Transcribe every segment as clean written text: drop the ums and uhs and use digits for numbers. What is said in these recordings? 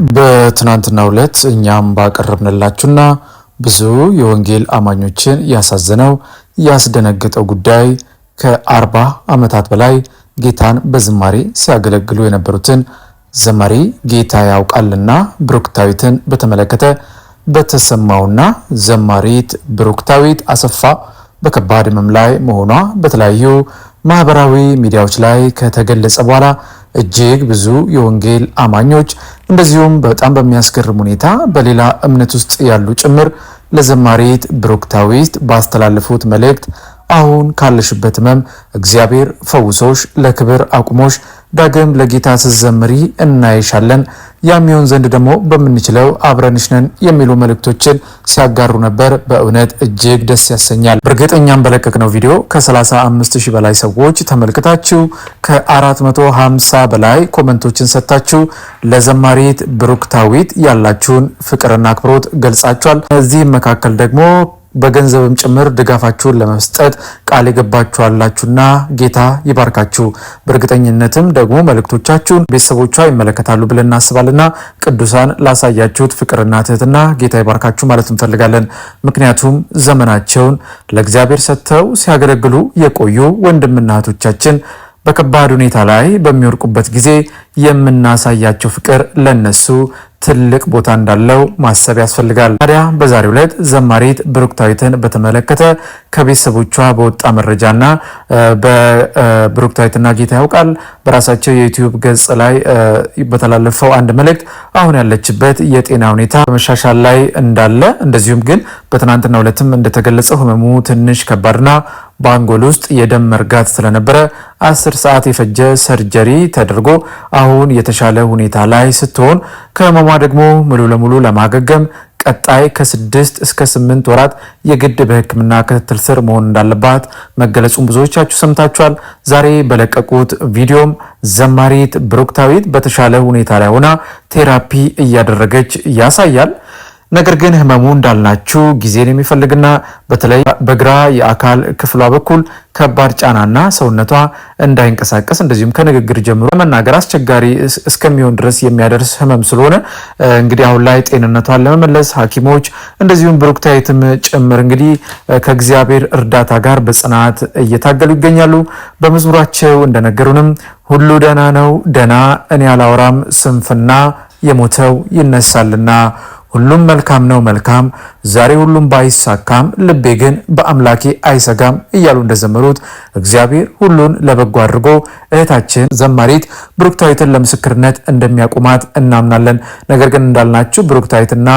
በትናንትናው ዕለት እኛም ባቀረብንላችሁና ብዙ የወንጌል አማኞችን ያሳዘነው ያስደነገጠው ጉዳይ ከ40 ዓመታት በላይ ጌታን በዝማሬ ሲያገለግሉ የነበሩትን ዘማሪ ጌታ ያውቃልና ብሩክታዊትን በተመለከተ በተሰማውና ዘማሪት ብሩክታዊት አሰፋ በከባድ ሕመም ላይ መሆኗ በተለያዩ ማህበራዊ ሚዲያዎች ላይ ከተገለጸ በኋላ እጅግ ብዙ የወንጌል አማኞች እንደዚሁም በጣም በሚያስገርም ሁኔታ በሌላ እምነት ውስጥ ያሉ ጭምር ለዘማሪት ብሩክታዊት ባስተላለፉት መልእክት አሁን ካለሽበት ሕመም እግዚአብሔር ፈውሶሽ ለክብር አቁሞሽ ዳግም ለጌታ ስትዘምሪ እናይሻለን ያሚሆን ዘንድ ደግሞ በመንችለው አብረንሽ ነን የሚሉ መልእክቶችን ሲያጋሩ ነበር። በእውነት እጅግ ደስ ያሰኛል። በእርግጠኛም በለቀቅነው ቪዲዮ ከ35000 በላይ ሰዎች ተመልክታችሁ ከ450 በላይ ኮሜንቶችን ሰጥታችሁ ለዘማሪት ብሩክታዊት ያላችሁን ፍቅርና አክብሮት ገልጻችኋል። እዚህም መካከል ደግሞ በገንዘብም ጭምር ድጋፋችሁን ለመስጠት ቃል የገባችኋላችሁና ጌታ ይባርካችሁ። በእርግጠኝነትም ደግሞ መልእክቶቻችሁን ቤተሰቦቿ ይመለከታሉ ብለን እናስባልና ቅዱሳን ላሳያችሁት ፍቅርና ትህትና ጌታ ይባርካችሁ ማለት እንፈልጋለን። ምክንያቱም ዘመናቸውን ለእግዚአብሔር ሰጥተው ሲያገለግሉ የቆዩ ወንድምና እህቶቻችን በከባድ ሁኔታ ላይ በሚወርቁበት ጊዜ የምናሳያቸው ፍቅር ለነሱ ትልቅ ቦታ እንዳለው ማሰብ ያስፈልጋል። ታዲያ በዛሬው ዕለት ዘማሪት ብሩክታዊትን በተመለከተ ከቤተሰቦቿ በወጣ መረጃና በብሩክታዊትና ጌታ ያውቃል በራሳቸው የዩቲዩብ ገጽ ላይ በተላለፈው አንድ መልእክት አሁን ያለችበት የጤና ሁኔታ በመሻሻል ላይ እንዳለ እንደዚሁም ግን በትናንትናው ዕለትም እንደተገለጸው ህመሙ ትንሽ ከባድና በአንጎል ውስጥ የደም መርጋት ስለነበረ 10 ሰዓት የፈጀ ሰርጀሪ ተደርጎ አሁን የተሻለ ሁኔታ ላይ ስትሆን ከህመሟ ደግሞ ሙሉ ለሙሉ ለማገገም ቀጣይ ከ6 እስከ 8 ወራት የግድ በሕክምና ክትትል ስር መሆን እንዳለባት መገለጹን ብዙዎቻችሁ ሰምታችኋል። ዛሬ በለቀቁት ቪዲዮም ዘማሪት ብሩክታዊት በተሻለ ሁኔታ ላይ ሆና ቴራፒ እያደረገች ያሳያል። ነገር ግን ህመሙ እንዳልናችሁ ጊዜን የሚፈልግና በተለይ በግራ የአካል ክፍሏ በኩል ከባድ ጫናና ሰውነቷ እንዳይንቀሳቀስ እንደዚሁም ከንግግር ጀምሮ መናገር አስቸጋሪ እስከሚሆን ድረስ የሚያደርስ ህመም ስለሆነ እንግዲህ አሁን ላይ ጤንነቷን ለመመለስ ሐኪሞች እንደዚሁም ብሩክታዊትም ጭምር እንግዲህ ከእግዚአብሔር እርዳታ ጋር በጽናት እየታገሉ ይገኛሉ። በመዝሙራቸው እንደነገሩንም ሁሉ ደህና ነው ደህና እኔ አላወራም ስንፍና የሞተው ይነሳልና ሁሉም መልካም ነው መልካም ዛሬ ሁሉም ባይሳካም ልቤ ግን በአምላኬ አይሰጋም እያሉ እንደዘመሩት እግዚአብሔር ሁሉን ለበጎ አድርጎ እህታችን ዘማሪት ብሩክታዊትን ለምስክርነት እንደሚያቆማት እናምናለን። ነገር ግን እንዳልናችሁ ብሩክታዊትና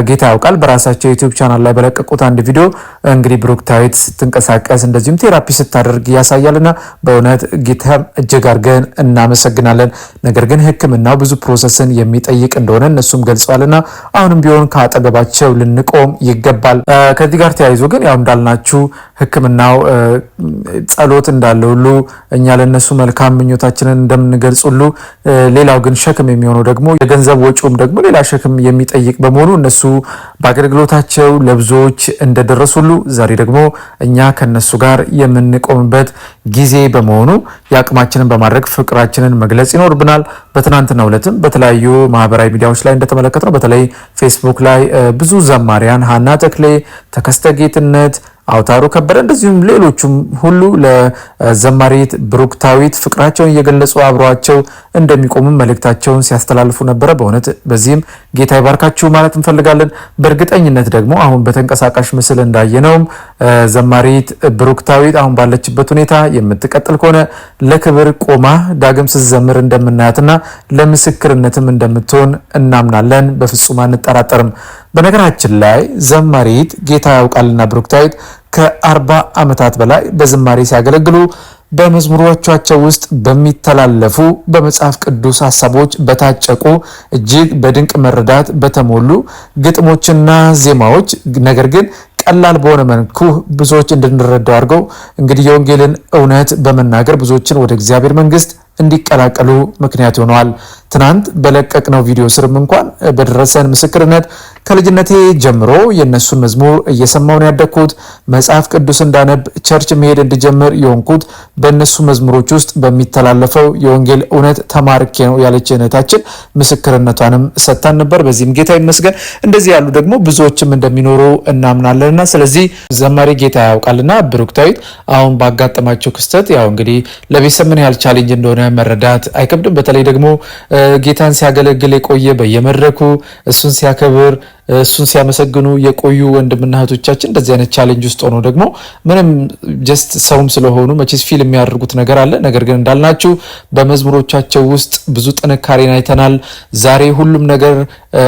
ጌታ ያውቃል በራሳቸው ዩቲዩብ ቻናል ላይ በለቀቁት አንድ ቪዲዮ እንግዲህ ብሩክታዊት ስትንቀሳቀስ እንደዚሁም ቴራፒ ስታደርግ ያሳያልና በእውነት ጌታ እጅግ አድርገን እናመሰግናለን። ነገር ግን ሕክምናው ብዙ ፕሮሰስን የሚጠይቅ እንደሆነ እነሱም ገልጸዋልና አሁንም ቢሆን ከአጠገባቸው ልንቆም ይገባል። ከዚህ ጋር ተያይዞ ግን ያው እንዳልናችሁ ሕክምናው ጸሎት እንዳለ ሁሉ እኛ ለነሱ መልካም ምኞታችንን እንደምንገልጽ ሁሉ ሌላው ግን ሸክም የሚሆነው ደግሞ የገንዘብ ወጪውም ደግሞ ሌላ ሸክም የሚጠይቅ በመሆኑ እነሱ በአገልግሎታቸው ለብዙዎች እንደደረሱ ሁሉ ዛሬ ደግሞ እኛ ከነሱ ጋር የምንቆምበት ጊዜ በመሆኑ የአቅማችንን በማድረግ ፍቅራችንን መግለጽ ይኖርብናል። በትናንትናው ዕለትም በተለያዩ ማህበራዊ ሚዲያዎች ላይ እንደተመለከትነው በተለይ ፌስቡክ ላይ ብዙ ዘማሪያን ሀና ተክሌ፣ ተከስተ ጌትነት፣ አውታሩ ከበደ እንደዚሁም ሌሎችም ሁሉ ለዘማሪት ብሩክታዊት ፍቅራቸውን እየገለጹ አብረዋቸው እንደሚቆሙ መልእክታቸውን ሲያስተላልፉ ነበረ። በእውነት በዚህም ጌታ ይባርካችሁ ማለት እንፈልጋለን። በእርግጠኝነት ደግሞ አሁን በተንቀሳቃሽ ምስል እንዳየነውም ዘማሪት ብሩክታዊት አሁን ባለችበት ሁኔታ የምትቀጥል ከሆነ ለክብር ቆማ ዳግም ስትዘምር እንደምናያትና ለምስክርነትም እንደምትሆን እናምናለን። በፍጹም አንጠራጠርም። በነገራችን ላይ ዘማሪት ጌታ ያውቃልና ብሩክታዊት ከ40 ዓመታት በላይ በዝማሬ ሲያገለግሉ በመዝሙሮቻቸው ውስጥ በሚተላለፉ በመጽሐፍ ቅዱስ ሐሳቦች በታጨቁ እጅግ በድንቅ መረዳት በተሞሉ ግጥሞችና ዜማዎች ነገር ግን ቀላል በሆነ መልኩ ብዙዎች እንድንረዳው አድርገው እንግዲህ የወንጌልን እውነት በመናገር ብዙዎችን ወደ እግዚአብሔር መንግስት እንዲቀላቀሉ ምክንያት ሆነዋል። ትናንት በለቀቅነው ቪዲዮ ስርም እንኳን በደረሰን ምስክርነት ከልጅነቴ ጀምሮ የነሱን መዝሙር እየሰማሁ ነው ያደግኩት። መጽሐፍ ቅዱስ እንዳነብ ቸርች መሄድ እንድጀምር የሆንኩት በእነሱ መዝሙሮች ውስጥ በሚተላለፈው የወንጌል እውነት ተማርኬ ነው ያለች እህታችን ምስክርነቷንም ሰጥታን ነበር። በዚህም ጌታ ይመስገን። እንደዚህ ያሉ ደግሞ ብዙዎችም እንደሚኖሩ እናምናለንና ስለዚህ ዘማሪ ጌታ ያውቃልና ብሩክታዊት አሁን ባጋጠማቸው ክስተት ያው እንግዲህ ለቤተሰብ ምን ያህል ቻሌንጅ እንደሆነ መረዳት አይከብድም። በተለይ ደግሞ ጌታን ሲያገለግል የቆየ በየመድረኩ እሱን ሲያከብር እሱን ሲያመሰግኑ የቆዩ ወንድምና እህቶቻችን እንደዚህ አይነት ቻሌንጅ ውስጥ ሆኖ ደግሞ ምንም ጀስት ሰውም ስለሆኑ መቼስ ፊል የሚያደርጉት ነገር አለ። ነገር ግን እንዳልናችሁ በመዝሙሮቻቸው ውስጥ ብዙ ጥንካሬን አይተናል። ዛሬ ሁሉም ነገር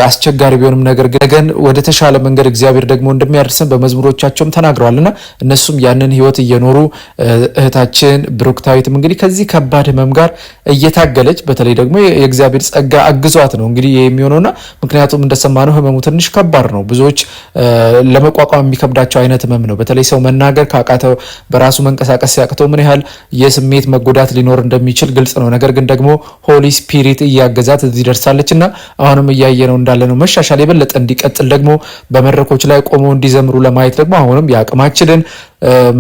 አስቸጋሪ ቢሆንም ነገር ግን ወደ ተሻለ መንገድ እግዚአብሔር ደግሞ እንደሚያደርሰን በመዝሙሮቻቸውም ተናግረዋልና እነሱም ያንን ህይወት እየኖሩ እህታችን ብሩክታዊትም እንግዲህ ከዚህ ከባድ ህመም ጋር እየታገለች በተለይ ደግሞ የእግዚአብሔር ጸጋ አግዟት ነው እንግዲህ የሚሆነውና ምክንያቱም እንደሰማነው ህመሙ ትንሽ ከባድ ነው። ብዙዎች ለመቋቋም የሚከብዳቸው አይነት ህመም ነው። በተለይ ሰው መናገር ካቃተው በራሱ መንቀሳቀስ ሲያቅተው ምን ያህል የስሜት መጎዳት ሊኖር እንደሚችል ግልጽ ነው። ነገር ግን ደግሞ ሆሊ ስፒሪት እያገዛት እዚህ ደርሳለችና አሁንም እያየነው እንዳለ ነው። መሻሻል የበለጠ እንዲቀጥል ደግሞ በመድረኮች ላይ ቆመው እንዲዘምሩ ለማየት ደግሞ አሁንም የአቅማችንን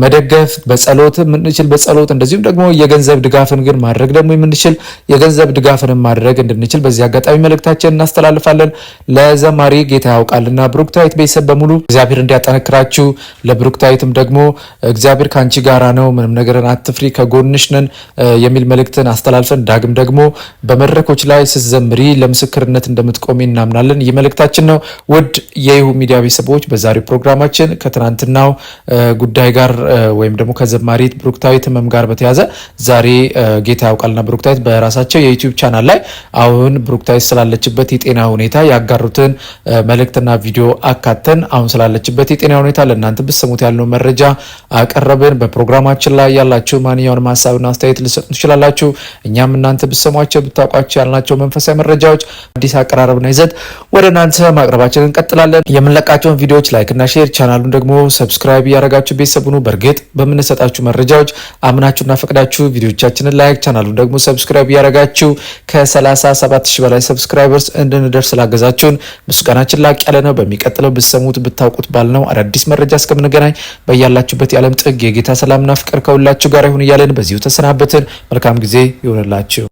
መደገፍ በጸሎት የምንችል በጸሎት እንደዚሁም ደግሞ የገንዘብ ድጋፍን ግን ማድረግ ደግሞ የምንችል የገንዘብ ድጋፍን ማድረግ እንድንችል በዚህ አጋጣሚ መልእክታችን እናስተላልፋለን። ለዘማሪ ጌታ ያውቃልና ብሩክታዊት ቤተሰብ በሙሉ እግዚአብሔር እንዲያጠነክራችሁ፣ ለብሩክታዊትም ደግሞ እግዚአብሔር ካንቺ ጋራ ነው፣ ምንም ነገርን አትፍሪ፣ ከጎንሽ ነን የሚል መልእክትን አስተላልፈን ዳግም ደግሞ በመድረኮች ላይ ስትዘምሪ ለምስክርነት እንደምትቆሚ እናምናለን። ይህ መልእክታችን ነው። ውድ የይሁ ሚዲያ ቤተሰቦች በዛሬው ፕሮግራማችን ከትናንትናው ጉዳይ ጋር ወይም ደግሞ ከዘማሪት ብሩክታዊት ህመም ጋር በተያዘ ዛሬ ጌታ ያውቃልና ብሩክታዊት በራሳቸው የዩቲዩብ ቻናል ላይ አሁን ብሩክታዊት ስላለችበት የጤና ሁኔታ ያጋሩትን መልእክትና ቪዲዮ አካተን አሁን ስላለችበት የጤና ሁኔታ ለእናንተ ብትሰሙት ያለው መረጃ አቀረብን። በፕሮግራማችን ላይ ያላችሁ ማንኛውንም ሀሳብና አስተያየት ልሰጡ ትችላላችሁ። እኛም እናንተ ብትሰሟቸው ብታውቋቸው ያልናቸው መንፈሳዊ መረጃዎች አዲስ አቀራረብና ይዘት ወደ እናንተ ማቅረባችንን እንቀጥላለን። የምንለቃቸውን ቪዲዮዎች ላይክና ሼር፣ ቻናሉን ደግሞ ሰብስክራይብ ያደረጋችሁ ቤተሰቡን በእርግጥ በምንሰጣችሁ መረጃዎች አምናችሁና ፈቅዳችሁ ቪዲዮቻችንን ላይክ ቻናሉን ደግሞ ሰብስክራይብ ያደረጋችሁ ከ37,000 በላይ ሰብስክራይበርስ እንድንደርስ ስላገዛችሁን ምስጋናችን ላቅ ያለ ነው። በሚቀጥለው ብትሰሙት ብታውቁት ባልነው አዳዲስ መረጃ እስከምንገናኝ በያላችሁበት የዓለም ጥግ የጌታ ሰላምና ፍቅር ከሁላችሁ ጋር ይሁን እያለን በዚሁ ተሰናበትን። መልካም ጊዜ ይሁንላችሁ።